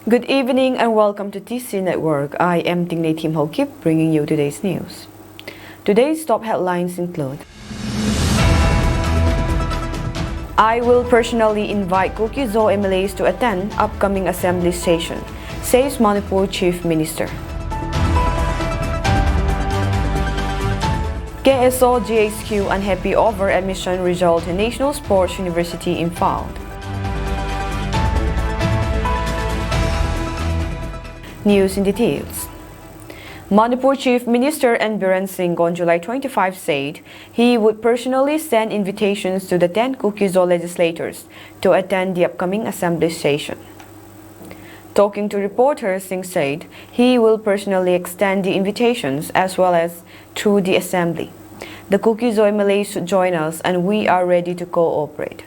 Good evening and welcome to TC Network. I am Tingney Tim Hokip bringing you today's news. Today's top headlines include: I will personally invite Kuki-Zo MLAs to attend upcoming assembly session, says Manipur Chief Minister. KSO GHQ unhappy over admission result in National Sports University Imphal. News in details. Manipur Chief Minister N. Biren Singh on July 25 said he would personally send invitations to the 10 Kuki-Zo legislators to attend the upcoming assembly session. Talking to reporters, Singh said he will personally extend the invitations as well as through the assembly. The Kuki-Zo MLAs should join us and we are ready to cooperate.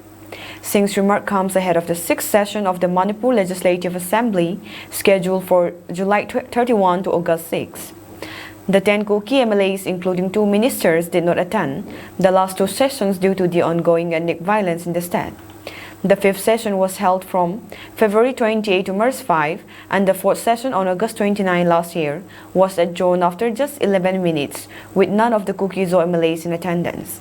Singh's remark comes ahead of the 6th session of the Manipur Legislative Assembly scheduled for July 31 to August 6. The 10 Kuki MLAs, including 2 ministers, did not attend the last 2 sessions due to the ongoing ethnic violence in the state. The 5th session was held from February 28 to March 5, and the 4th session on August 29 last year was adjourned after just 11 minutes, with none of the Kuki-Zo MLAs in attendance.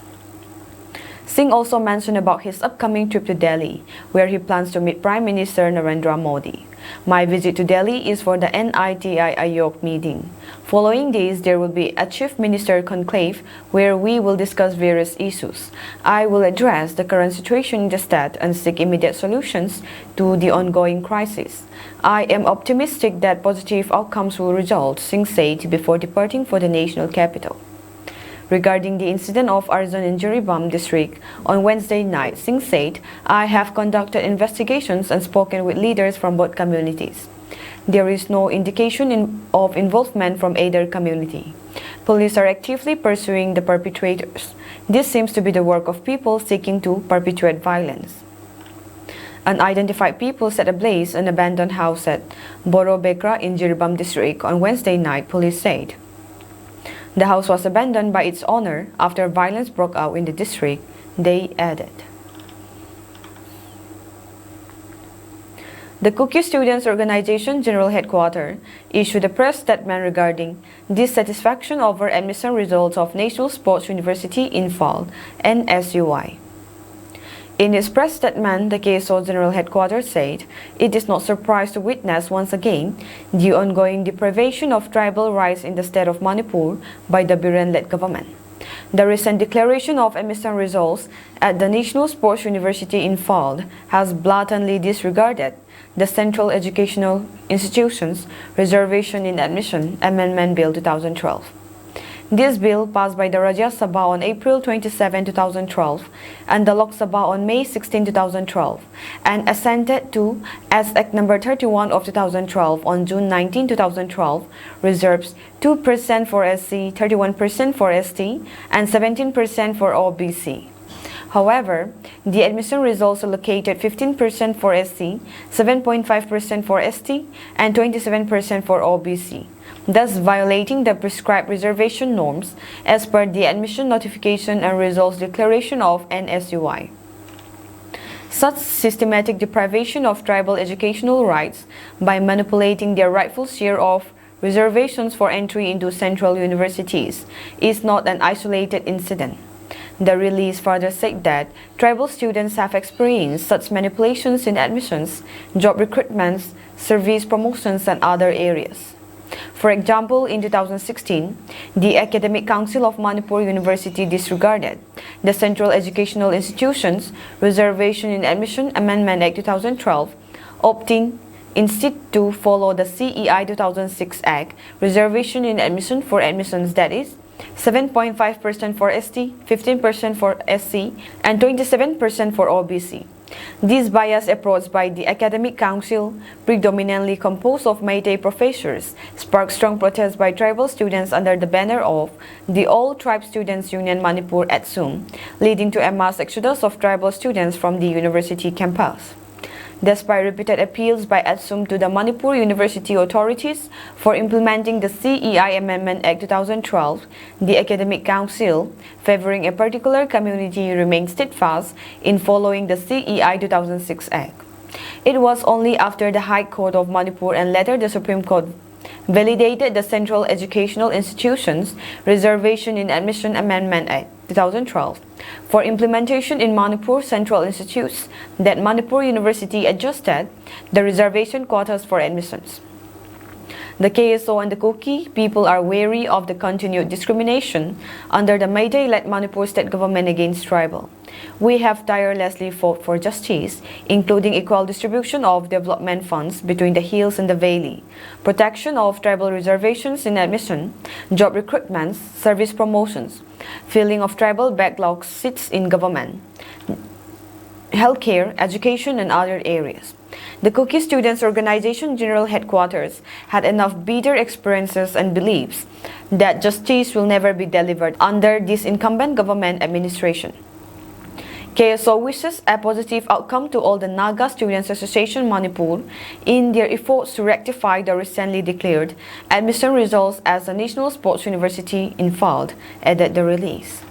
Singh also mentioned about his upcoming trip to Delhi, where he plans to meet Prime Minister Narendra Modi. My visit to Delhi is for the NITI Aayog meeting. Following this, there will be a Chief Minister conclave where we will discuss various issues. I will address the current situation in the state and seek immediate solutions to the ongoing crisis. I am optimistic that positive outcomes will result, Singh said before departing for the national capital. Regarding the incident of Arzon in Jirebam district on Wednesday night, Singh said, I have conducted investigations and spoken with leaders from both communities. There is no indication of involvement from either community. Police are actively pursuing the perpetrators. This seems to be the work of people seeking to perpetuate violence. Unidentified people set ablaze an abandoned house at Boro Bekra in Jirebam district on Wednesday night, police said. The house was abandoned by its owner after violence broke out in the district, they added. The Kuki Students' Organization General Headquarters issued a press statement regarding dissatisfaction over admission results of National Sports University Imphal, NSUI. In its press statement, the KSO General Headquarters said it is not surprised to witness once again the ongoing deprivation of tribal rights in the state of Manipur by the Biren-led government. The recent declaration of admission results at the National Sports University Imphal has blatantly disregarded the Central Educational Institutions Reservation in Admission Amendment Bill 2012. This bill passed by the Rajya Sabha on April 27, 2012 and the Lok Sabha on May 16, 2012 and assented to as Act No. 31 of 2012 on June 19, 2012 reserves 2% for SC, 31% for ST and 17% for OBC. However, the admission results allocated 15% for SC, 7.5% for ST and 27% for OBC, thus violating the prescribed reservation norms as per the admission notification and results declaration of NSUI. Such systematic deprivation of tribal educational rights by manipulating their rightful share of reservations for entry into central universities is not an isolated incident. The release further said that tribal students have experienced such manipulations in admissions, job recruitments, service promotions, and other areas. For example, in 2016, the Academic Council of Manipur University disregarded the Central Educational Institutions Reservation in Admission Amendment Act 2012, opting instead to follow the CEI 2006 Act, Reservation in Admission for admissions, that is, 7.5% for ST, 15% for SC, and 27% for OBC. This biased approach by the Academic Council, predominantly composed of Meitei professors, sparked strong protests by tribal students under the banner of the All Tribe Students Union Manipur ATSUM, leading to a mass exodus of tribal students from the university campus. Despite repeated appeals by ATSUM to the Manipur University authorities for implementing the CEI Amendment Act 2012, the Academic Council, favoring a particular community, remained steadfast in following the CEI 2006 Act. It was only after the High Court of Manipur and later the Supreme Court validated the Central Educational Institutions Reservation in Admission Amendment Act 2012 for implementation in Manipur Central Institutes that Manipur University adjusted the reservation quotas for admissions. The KSO and the Kuki people are wary of the continued discrimination under the Meitei-led Manipur state government against tribal. We have tirelessly fought for justice, including equal distribution of development funds between the hills and the valley, protection of tribal reservations in admission, job recruitments, service promotions, filling of tribal backlog seats in government, healthcare, education, and other areas. The Kuki Students' Organization General Headquarters had enough bitter experiences and beliefs that justice will never be delivered under this incumbent government administration. KSO wishes a positive outcome to all the Naga Students Association Manipur in their efforts to rectify the recently declared admission results as a national sports university in Phald, added the release.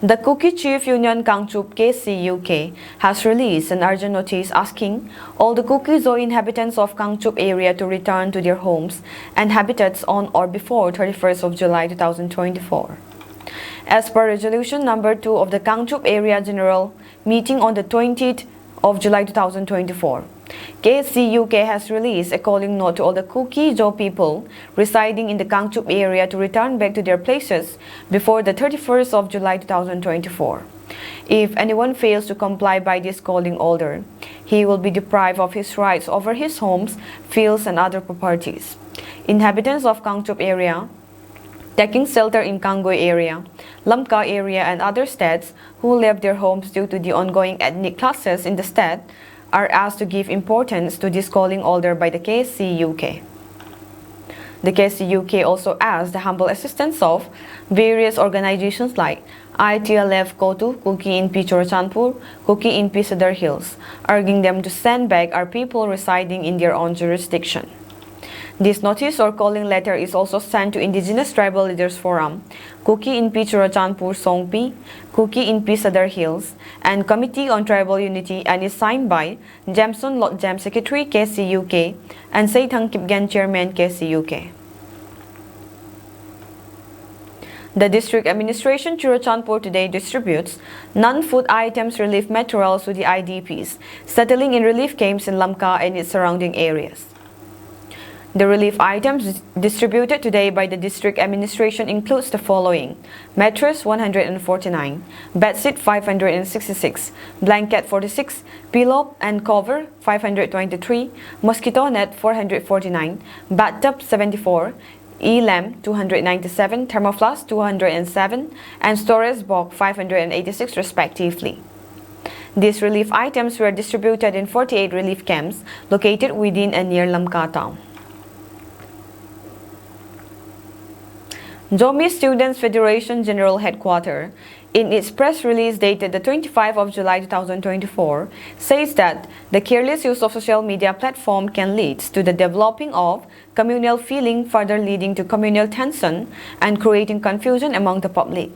The Kuki Chief Union Kangchup KCUK has released an urgent notice asking all the Kuki Zo inhabitants of Kangchup area to return to their homes and habitats on or before 31st of July 2024. As per Resolution Number 2 of the Kangchup Area General Meeting on the 20th of July 2024, KCUK has released a calling note to all the Kuki Zo people residing in the Kangchup area to return back to their places before the 31st of July 2024. If anyone fails to comply by this calling order, he will be deprived of his rights over his homes, fields, and other properties. Inhabitants of Kangchup area taking shelter in Kangoi area, Lamka area, and other states who left their homes due to the ongoing ethnic clashes in the state are asked to give importance to this calling order by the KCUK. The KCUK also asked the humble assistance of various organizations like ITLF Kotu, Kuki in Chorachandpur, Kuki in Sadar Hills, urging them to send back our people residing in their own jurisdiction. This notice or calling letter is also sent to Indigenous Tribal Leaders Forum, Kuki in Chorachandpur Songpi, Kuki in Sadar Hills, and Committee on Tribal Unity, and is signed by Jamson Lotjam Secretary KCUK and Seithang Kipgan Chairman KCUK. The District Administration Chorachandpur today distributes non-food items relief materials to the IDPs settling in relief camps in Lamka and its surrounding areas. The relief items distributed today by the district administration includes the following: mattress 149, bedsheet 566, blanket 46, pillow and cover 523, mosquito net 449, bathtub 74, e-lamp 297, thermoflask 207, and storage box 586 respectively. These relief items were distributed in 48 relief camps located within and near Lamka town. Zomi Students Federation General Headquarters, in its press release dated the 25th of July 2024, says that the careless use of social media platform can lead to the developing of communal feeling, further leading to communal tension and creating confusion among the public.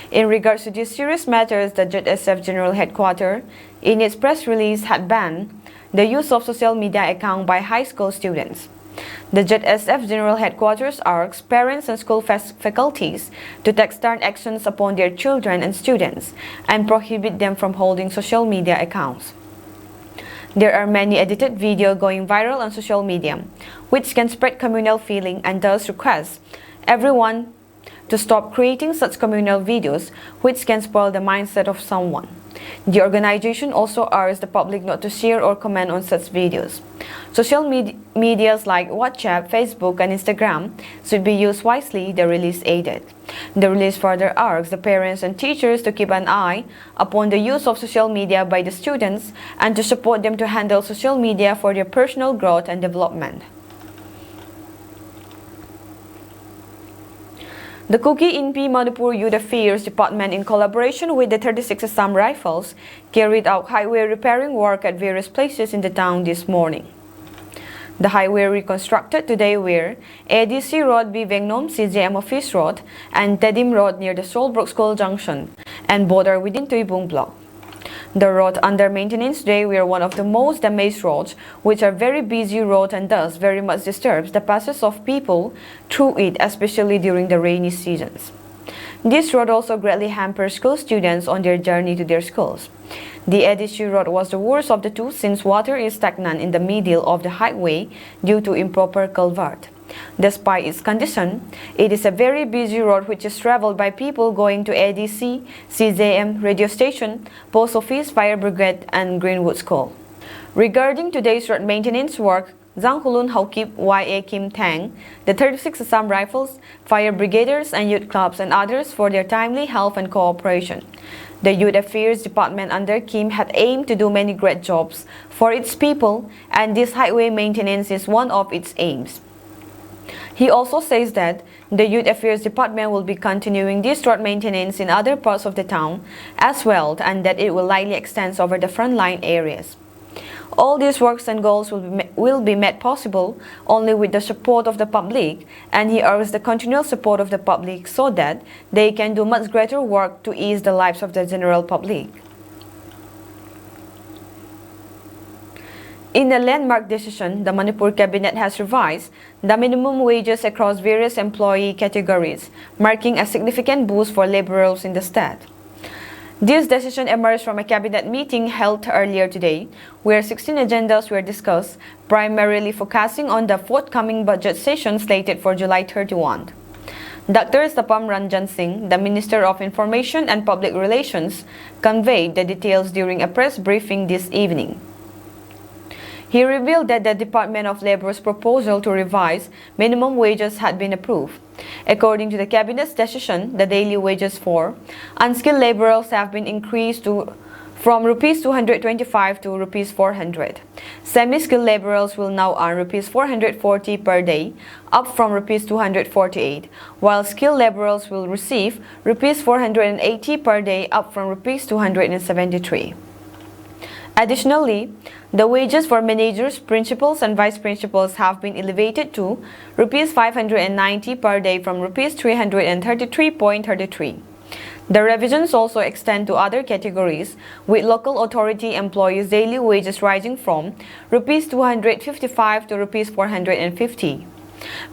In regards to these serious matters, the ZSF General Headquarters, in its press release, had banned the use of social media account by high school students. The ZSF General Headquarters asks parents and school faculties to take stern actions upon their children and students and prohibit them from holding social media accounts. There are many edited videos going viral on social media, which can spread communal feeling, and thus request everyone to stop creating such communal videos which can spoil the mindset of someone. The organization also urges the public not to share or comment on such videos. Social medias like WhatsApp, Facebook, and Instagram should be used wisely, the release added. The release further urges the parents and teachers to keep an eye upon the use of social media by the students and to support them to handle social media for their personal growth and development. The Kuki Inpi Manipur Youth Affairs Department, in collaboration with the 36 Assam Rifles, carried out highway repairing work at various places in the town this morning. The highway reconstructed today where ADC Road, Vivengnom CJM Office Road, and Tedim Road near the Solbrook School Junction and border within Tuibung Block. The road under maintenance today were one of the most damaged roads, which are very busy road and thus very much disturbs the passage of people through it, especially during the rainy seasons. This road also greatly hampers school students on their journey to their schools. The ADC Road was the worst of the two since water is stagnant in the middle of the highway due to improper culvert. Despite its condition, it is a very busy road which is traveled by people going to ADC, CJM, radio station, post office, fire brigade, and Greenwood School. Regarding today's road maintenance work, Zhang Hulun Haukip YA Kim Tang, the 36 Assam Rifles, fire brigaders and youth clubs and others for their timely help and cooperation. The Youth Affairs Department under Kim had aimed to do many great jobs for its people, and this highway maintenance is one of its aims. He also says that the Youth Affairs Department will be continuing this road maintenance in other parts of the town as well, and that it will likely extend over the frontline areas. All these works and goals will be made possible only with the support of the public, and he urges the continual support of the public so that they can do much greater work to ease the lives of the general public. In a landmark decision, the Manipur Cabinet has revised the minimum wages across various employee categories, marking a significant boost for laborers in the state. This decision emerged from a cabinet meeting held earlier today, where 16 agendas were discussed, primarily focusing on the forthcoming budget session slated for July 31. Dr. Sapam Ranjan Singh, the Minister of Information and Public Relations, conveyed the details during a press briefing this evening. He revealed that the Department of Labor's proposal to revise minimum wages had been approved. According to the Cabinet's decision, the daily wages for unskilled laborers have been increased from Rs 225 to Rs 400. Semi-skilled laborers will now earn Rs 440 per day, up from Rs 248, while skilled laborers will receive Rs 480 per day, up from Rs 273. Additionally, the wages for managers, principals, and vice principals have been elevated to Rs 590 per day from Rs 333.33. The revisions also extend to other categories, with local authority employees' daily wages rising from Rs 255 to Rs 450.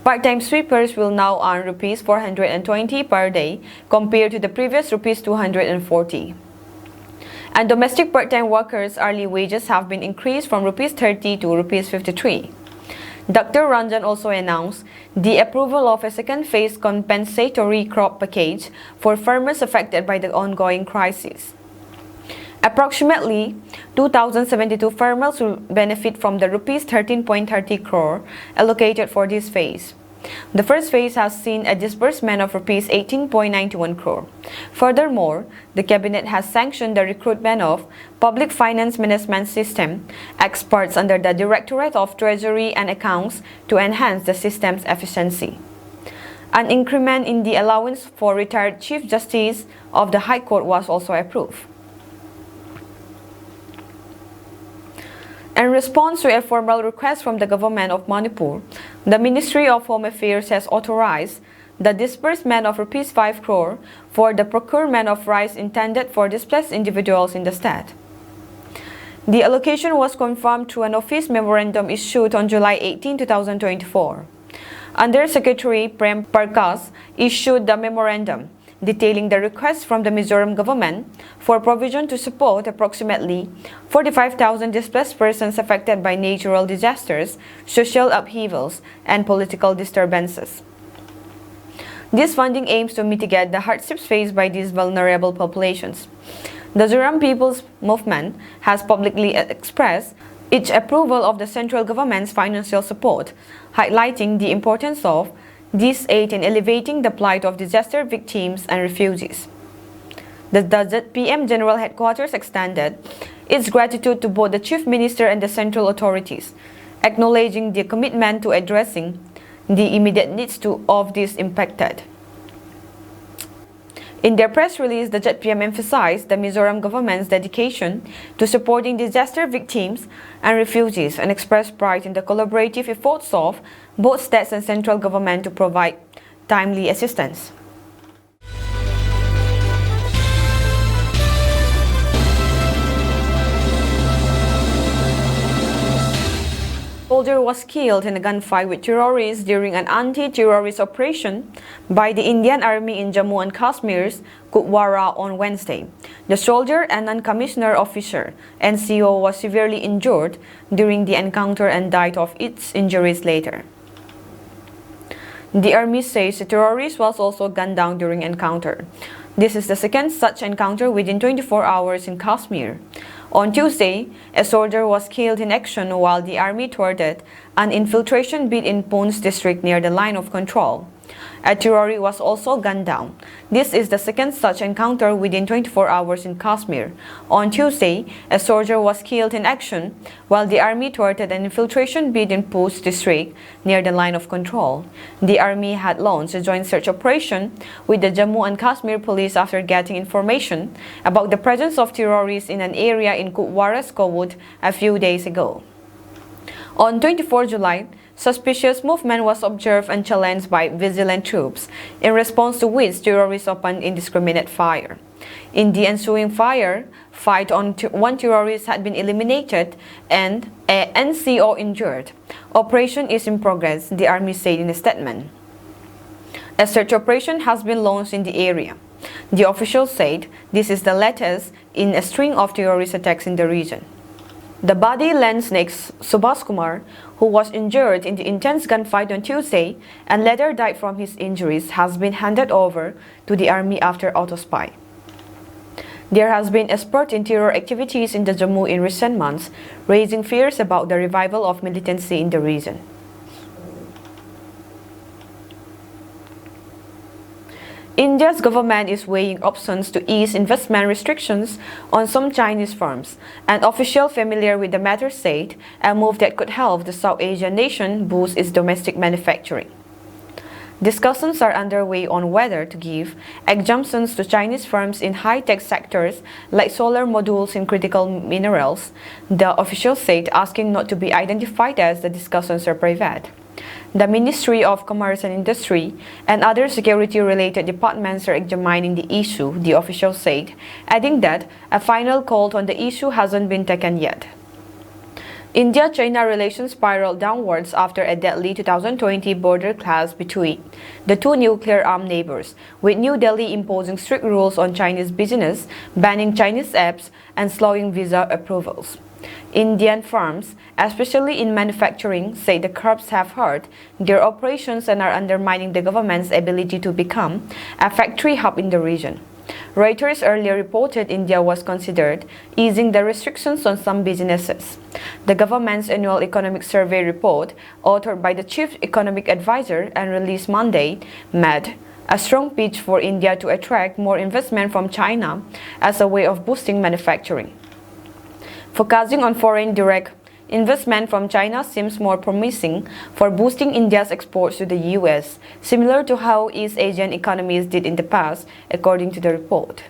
Part-time sweepers will now earn Rs 420 per day compared to the previous Rs 240. And domestic part-time workers' hourly wages have been increased from Rs 30 to Rs 53. Dr. Ranjan also announced the approval of a second phase compensatory crop package for farmers affected by the ongoing crisis. Approximately 2,072 farmers will benefit from the Rs 13.30 crore allocated for this phase. The first phase has seen a disbursement of Rs 18.91 crore. Furthermore, the Cabinet has sanctioned the recruitment of Public Finance Management System experts under the Directorate of Treasury and Accounts to enhance the system's efficiency. An increment in the allowance for retired Chief Justice of the High Court was also approved. In response to a formal request from the government of Manipur, the Ministry of Home Affairs has authorized the disbursement of Rs 5 crore for the procurement of rice intended for displaced individuals in the state. The allocation was confirmed through an office memorandum issued on July 18, 2024. Under Secretary Prem Parkas issued the memorandum detailing the request from the Mizoram government for provision to support approximately 45,000 displaced persons affected by natural disasters, social upheavals, and political disturbances. This funding aims to mitigate the hardships faced by these vulnerable populations. The Zoram People's Movement has publicly expressed its approval of the central government's financial support, highlighting the importance of this aid in elevating the plight of disaster victims and refugees. The PM General Headquarters extended its gratitude to both the Chief Minister and the central authorities, acknowledging their commitment to addressing the immediate needs of these impacted. In their press release, the JETPM emphasized the Mizoram government's dedication to supporting disaster victims and refugees and expressed pride in the collaborative efforts of both states and central government to provide timely assistance. A soldier was killed in a gunfight with terrorists during an anti-terrorist operation by the Indian Army in Jammu and Kashmir's Kutwara on Wednesday. The soldier, a non-commissioned officer, NCO, was severely injured during the encounter and died of its injuries later. The army says the terrorist was also gunned down during encounter. This is the second such encounter within 24 hours in Kashmir. On Tuesday, a soldier was killed in action while the army thwarted an infiltration bid in Poonch district near the line of control. A terrorist was also gunned down. This is the second such encounter within 24 hours in Kashmir. On Tuesday, a soldier was killed in action while the army thwarted an infiltration bid in Poonch district near the line of control. The army had launched a joint search operation with the Jammu and Kashmir police after getting information about the presence of terrorists in an area in Kutwara's Kowut a few days ago. On 24 July, suspicious movement was observed and challenged by vigilant troops, in response to which terrorists opened indiscriminate fire. In the ensuing fight on one terrorist had been eliminated and a NCO injured. Operation is in progress, the army said in a statement. A search operation has been launched in the area. The official said this is the latest in a string of terrorist attacks in the region. The body lance next Subhas Kumar, who was injured in the intense gunfight on Tuesday and later died from his injuries, has been handed over to the army after autopsy. There has been a spurt in terror activities in the Jammu in recent months, raising fears about the revival of militancy in the region. India's government is weighing options to ease investment restrictions on some Chinese firms. An official familiar with the matter said a move that could help the South Asian nation boost its domestic manufacturing. Discussions are underway on whether to give exemptions to Chinese firms in high-tech sectors like solar modules and critical minerals, the official said, asking not to be identified as the discussions are private. The Ministry of Commerce and Industry and other security-related departments are examining the issue, the official said, adding that a final call on the issue hasn't been taken yet. India-China relations spiraled downwards after a deadly 2020 border clash between the two nuclear-armed neighbors, with New Delhi imposing strict rules on Chinese business, banning Chinese apps, and slowing visa approvals. Indian firms, especially in manufacturing, say the curbs have hurt their operations and are undermining the government's ability to become a factory hub in the region. Reuters earlier reported India was considered easing the restrictions on some businesses. The government's annual economic survey report, authored by the chief economic advisor and released Monday, made a strong pitch for India to attract more investment from China as a way of boosting manufacturing. Focusing on foreign direct investment from China seems more promising for boosting India's exports to the US, similar to how East Asian economies did in the past, according to the report.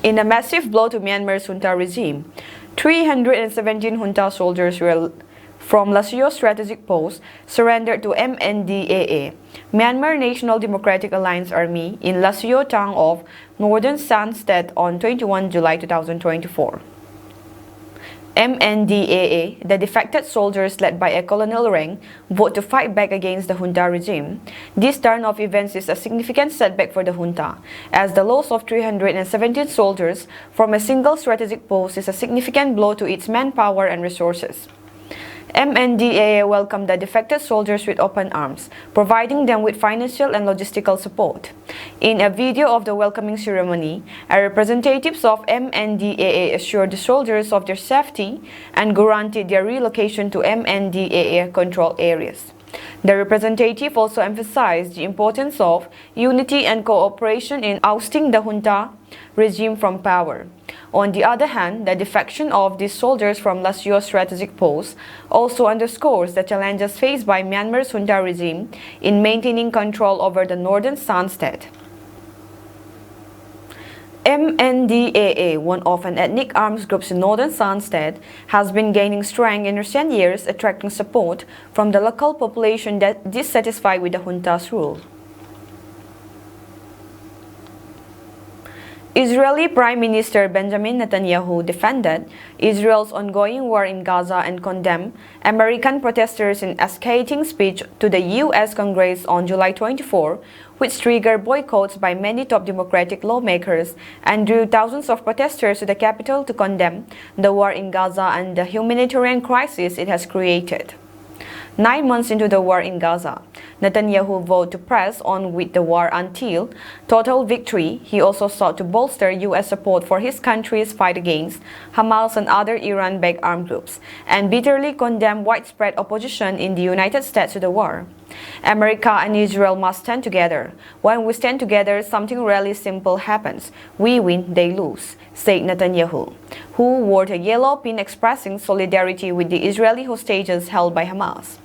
In a massive blow to Myanmar's junta regime, 317 junta soldiers were from Lasio strategic post surrendered to MNDAA, Myanmar National Democratic Alliance Army, in Lasio town of Northern San State on 21 July 2024. MNDAA, the defected soldiers led by a colonel rank, vote to fight back against the junta regime. This turn of events is a significant setback for the junta, as the loss of 317 soldiers from a single strategic post is a significant blow to its manpower and resources. MNDAA welcomed the defected soldiers with open arms, providing them with financial and logistical support. In a video of the welcoming ceremony, representatives of MNDAA assured the soldiers of their safety and guaranteed their relocation to MNDAA controlled areas. The representative also emphasized the importance of unity and cooperation in ousting the junta regime from power. On the other hand, the defection of these soldiers from Lasio's strategic posts also underscores the challenges faced by Myanmar's junta regime in maintaining control over the northern San state. MNDAA, one of an ethnic arms groups in northern San state, has been gaining strength in recent years, attracting support from the local population that dissatisfied with the junta's rule. Israeli Prime Minister Benjamin Netanyahu defended Israel's ongoing war in Gaza and condemned American protesters in a scathing speech to the U.S. Congress on July 24, which triggered boycotts by many top Democratic lawmakers and drew thousands of protesters to the Capitol to condemn the war in Gaza and the humanitarian crisis it has created. 9 months into the war in Gaza, Netanyahu vowed to press on with the war until total victory. He also sought to bolster U.S. support for his country's fight against Hamas and other Iran-backed armed groups, and bitterly condemned widespread opposition in the United States to the war. America and Israel must stand together. When we stand together, something really simple happens. We win, they lose, said Netanyahu, who wore a yellow pin expressing solidarity with the Israeli hostages held by Hamas.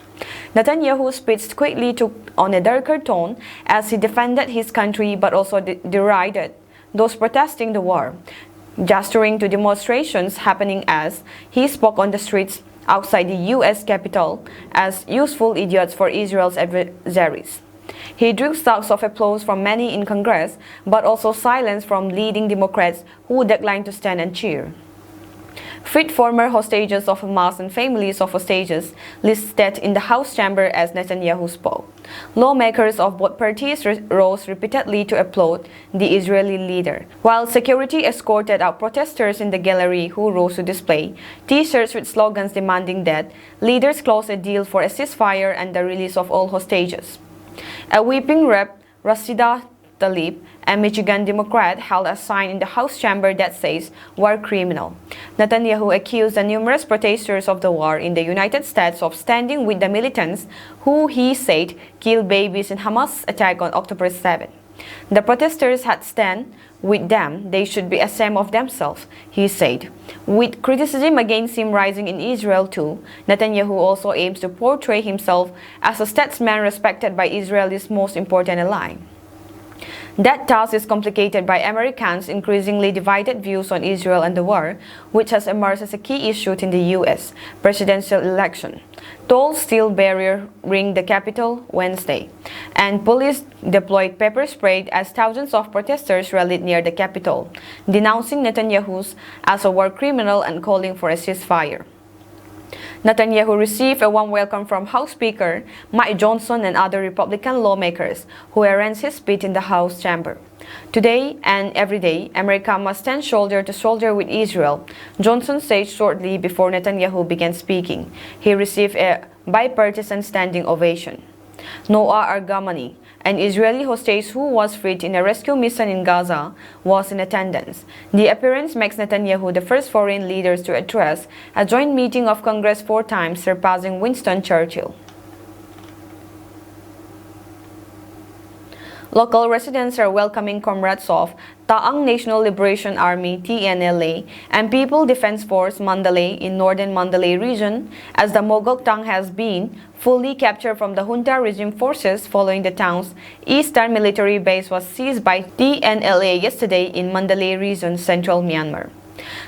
Netanyahu's speech quickly took on a darker tone as he defended his country but also derided those protesting the war, gesturing to demonstrations happening as he spoke on the streets outside the U.S. Capitol as useful idiots for Israel's adversaries. He drew shouts of applause from many in Congress, but also silence from leading Democrats who declined to stand and cheer. Freed former hostages of Hamas and families of hostages listed in the House chamber as Netanyahu spoke. Lawmakers of both parties rose repeatedly to applaud the Israeli leader, while security escorted out protesters in the gallery who rose to display T-shirts with slogans demanding that leaders close a deal for a ceasefire and the release of all hostages. A weeping Rep. Rashida Tlaib, a Michigan Democrat, held a sign in the House chamber that says "War Criminal." Netanyahu accused the numerous protesters of the war in the United States of standing with the militants who he said killed babies in Hamas' attack on October 7. The protesters had stand with them, they should be ashamed of themselves, he said. With criticism against him rising in Israel too, Netanyahu also aims to portray himself as a statesman respected by Israel's most important ally. That task is complicated by Americans' increasingly divided views on Israel and the war, which has emerged as a key issue in the U.S. presidential election. Tall steel barrier ringed the Capitol Wednesday, and police deployed pepper spray as thousands of protesters rallied near the Capitol, denouncing Netanyahu as a war criminal and calling for a ceasefire. Netanyahu received a warm welcome from House Speaker Mike Johnson and other Republican lawmakers who arranged his speech in the House chamber. Today and every day, America must stand shoulder to shoulder with Israel, Johnson said shortly before Netanyahu began speaking. He received a bipartisan standing ovation. Noah Argamani, an Israeli hostage who was freed in a rescue mission in Gaza, was in attendance. The appearance makes Netanyahu the first foreign leader to address a joint meeting of Congress 4 times, surpassing Winston Churchill. Local residents are welcoming comrades of Taang National Liberation Army (TNLA) and People Defense Force Mandalay in northern Mandalay region, as the Mogok Tang has been fully captured from the junta regime forces following the town's eastern military base was seized by TNLA yesterday in Mandalay region, central Myanmar.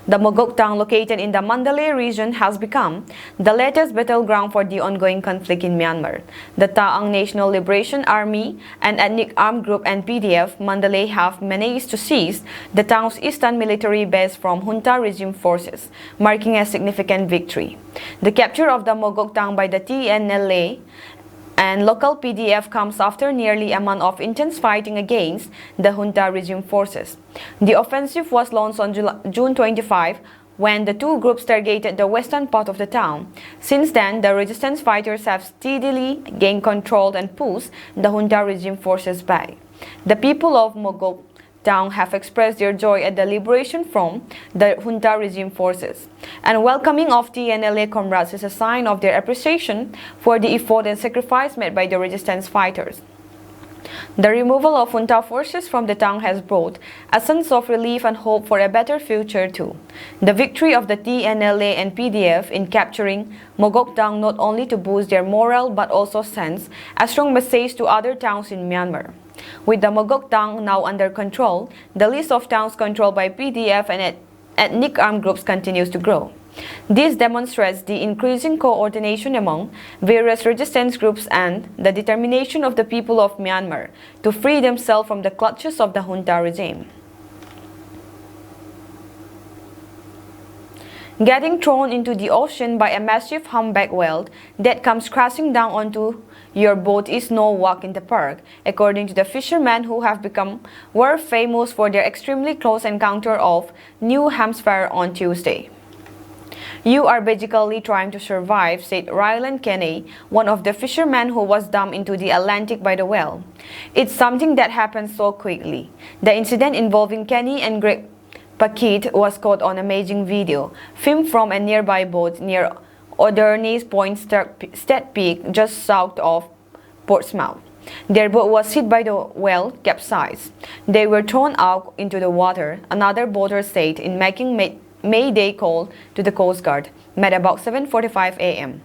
The Mogok Tang, located in the Mandalay region, has become the latest battleground for the ongoing conflict in Myanmar. The Taang National Liberation Army, an ethnic armed group, and PDF Mandalay have managed to seize the town's eastern military base from junta regime forces, marking a significant victory. The capture of the Mogok Tang by the TNLA and local PDF comes after nearly a month of intense fighting against the junta regime forces. The offensive was launched on June 25 when the two groups targeted the western part of the town. Since then, the resistance fighters have steadily gained control and pushed the junta regime forces back. The people of Mogok Tang have expressed their joy at the liberation from the junta regime forces, and welcoming of TNLA comrades is a sign of their appreciation for the effort and sacrifice made by the resistance fighters. The removal of junta forces from the town has brought a sense of relief and hope for a better future too. The victory of the TNLA and PDF in capturing Mogokdang not only to boost their morale but also sends a strong message to other towns in Myanmar. With the Mogokdang now under control, the list of towns controlled by PDF and ethnic armed groups continues to grow. This demonstrates the increasing coordination among various resistance groups and the determination of the people of Myanmar to free themselves from the clutches of the junta regime. Getting thrown into the ocean by a massive humpback whale that comes crashing down onto your boat is no walk in the park, according to the fishermen who have become world famous for their extremely close encounter of New Hampshire on Tuesday. "You are basically trying to survive," said Ryland Kenney, one of the fishermen who was dumped into the Atlantic by the whale. "It's something that happens so quickly." The incident involving Kenney and Greg Paquette was caught on amazing video, filmed from a nearby boat near Oderney's Point State Peak just south of Portsmouth. Their boat was hit by the whale, capsized. They were thrown out into the water, another boater said, in making Mayday call to the Coast Guard, made about 7:45 a.m.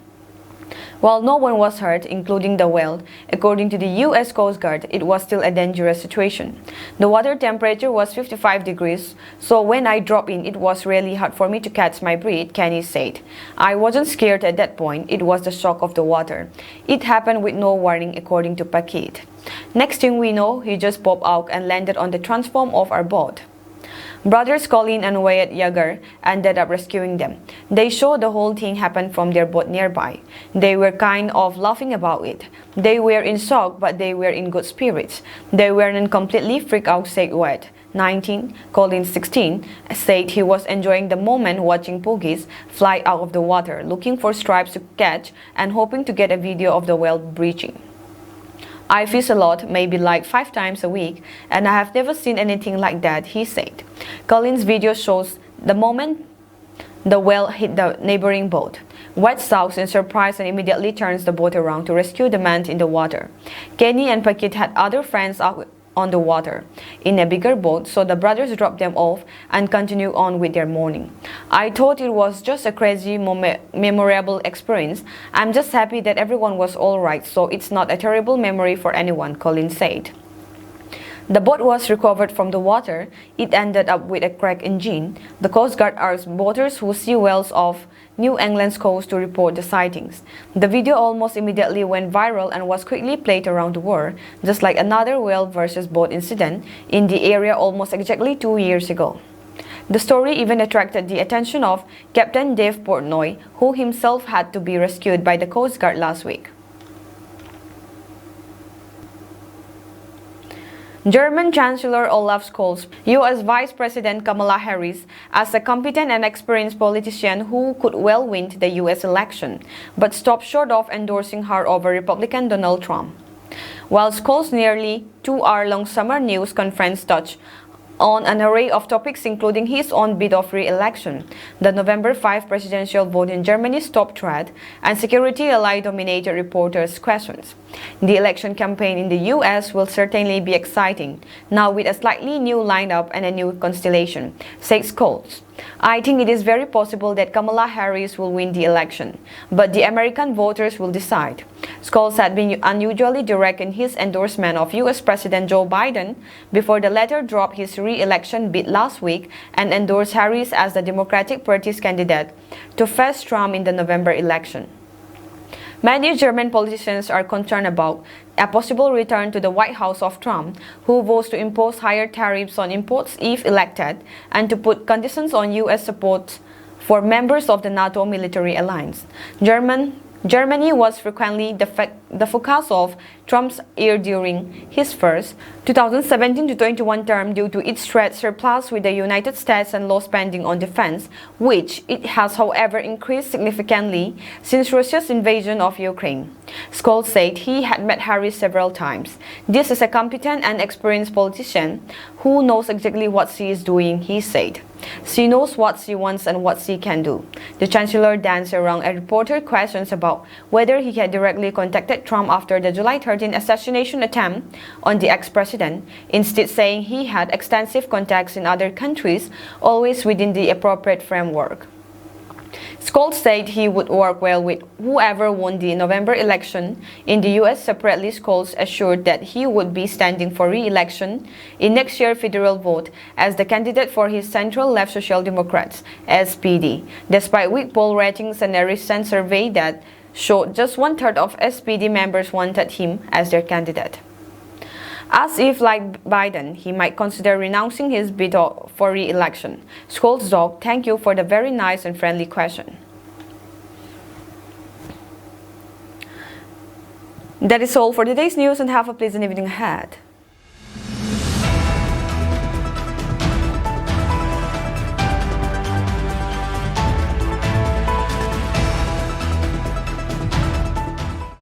While no one was hurt, including the whale, according to the U.S. Coast Guard, it was still a dangerous situation. "The water temperature was 55 degrees, so when I dropped in, it was really hard for me to catch my breath," Kenney said. "I wasn't scared at that point, it was the shock of the water. It happened with no warning," according to Paquette. "Next thing we know, he just popped out and landed on the transom of our boat." Brothers Colin and Wyatt Yeager ended up rescuing them. They showed the whole thing happened from their boat nearby. "They were kind of laughing about it. They were in shock, but they were in good spirits. They weren't completely freaked out," said Wyatt, 19, Colin, 16, said he was enjoying the moment watching poogies fly out of the water, looking for stripes to catch and hoping to get a video of the whale breaching. "I fish a lot, maybe like 5 times a week, and I have never seen anything like that," he said. Colin's video shows the moment the whale hit the neighboring boat. White shouts in surprise and immediately turns the boat around to rescue the man in the water. Kenney and Paquette had other friends out on the water in a bigger boat, so the brothers dropped them off and continued on with their morning. "I thought it was just a crazy, memorable experience. I'm just happy that everyone was all right, so it's not a terrible memory for anyone," Colin said. The boat was recovered from the water. It ended up with a cracked engine. The Coast Guard asked boaters who see whales off New England's coast to report the sightings. The video almost immediately went viral and was quickly played around the world, just like another whale versus boat incident in the area almost exactly 2 years ago. The story even attracted the attention of Captain Dave Portnoy, who himself had to be rescued by the Coast Guard last week. German Chancellor Olaf Scholz, U.S. Vice President Kamala Harris, as a competent and experienced politician who could well win the U.S. election, but stopped short of endorsing her over Republican Donald Trump. While Scholz's nearly 2-hour-long summer news conference touched on an array of topics including his own bid of re-election, the November 5 presidential vote in Germany's top threat, and security ally dominated reporters' questions. The election campaign in the U.S. will certainly be exciting, now with a slightly new lineup and a new constellation, said Scholz. "I think it is very possible that Kamala Harris will win the election, but the American voters will decide." Scholz had been unusually direct in his endorsement of U.S. President Joe Biden before the latter dropped his re-election bid last week and endorsed Harris as the Democratic Party's candidate to face Trump in the November election. Many German politicians are concerned about a possible return to the White House of Trump, who vows to impose higher tariffs on imports if elected and to put conditions on U.S. support for members of the NATO military alliance. Germany was frequently the focus of Trump's ire during his first 2017-21 term due to its trade surplus with the United States and low spending on defense, which it has however increased significantly since Russia's invasion of Ukraine. Scholz said he had met Harris several times. "This is a competent and experienced politician who knows exactly what she is doing," he said. She knows what she wants and what she can do. The chancellor danced around a reporter questions about whether he had directly contacted Trump after the July 13 assassination attempt on the ex-president, instead saying he had extensive contacts in other countries, always within the appropriate framework. Scholz said he would work well with whoever won the November election. In the U.S. separately, Scholz assured that he would be standing for re-election in next year's federal vote as the candidate for his central-left Social Democrats, SPD, despite weak poll ratings and a recent survey that showed just one-third of SPD members wanted him as their candidate. As if, like Biden, he might consider renouncing his bid for re-election. Scholz dog, thank you for the very nice and friendly question. That is all for today's news, and have a pleasant evening ahead.